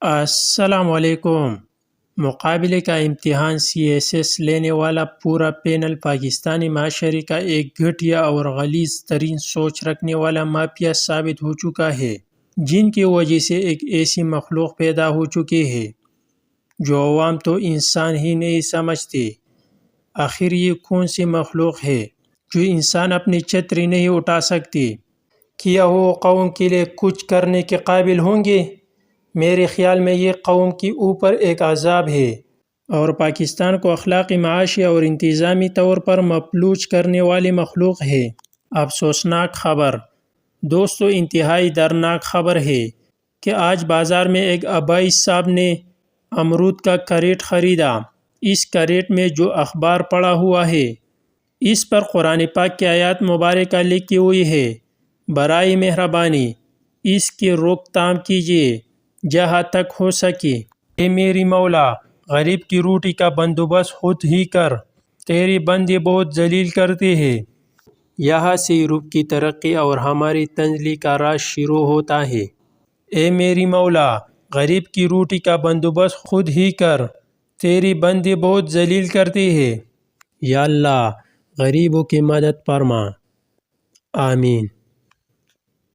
السلام علیکم۔ مقابلے کا امتحان CSS لینے والا پورا پینل پاکستانی معاشرے کا ایک گھٹیا اور غلیظ ترین سوچ رکھنے والا مافیا ثابت ہو چکا ہے، جن کی وجہ سے ایک ایسی مخلوق پیدا ہو چکی ہے جو عوام تو انسان ہی نہیں سمجھتے۔ آخر یہ کون سی مخلوق ہے جو انسان اپنی چھتری نہیں اٹھا سکتی؟ کیا وہ قوم کے لیے کچھ کرنے کے قابل ہوں گے؟ میرے خیال میں یہ قوم کے اوپر ایک عذاب ہے اور پاکستان کو اخلاقی، معاشی اور انتظامی طور پر مفلوج کرنے والی مخلوق ہے۔ افسوسناک خبر دوستو، انتہائی دردناک خبر ہے کہ آج بازار میں ایک آبائی صاحب نے امرود کا کریٹ خریدا۔ اس کریٹ میں جو اخبار پڑا ہوا ہے اس پر قرآن پاک کی آیات مبارکہ لکھی ہوئی ہے۔ برائے مہربانی اس کی روک تھام کیجیے جہاں تک ہو سکے۔ اے میری مولا، غریب کی روٹی کا بندوبست خود ہی کر، تیری بندے بہت ذلیل کرتے ہیں۔ یہاں سے یورپ کی ترقی اور ہماری تنزلی کا راز شروع ہوتا ہے۔ اے میری مولا، غریب کی روٹی کا بندوبست خود ہی کر، تیری بندے بہت ذلیل کرتے ہیں۔ یا اللہ، غریبوں کی مدد فرما، آمین۔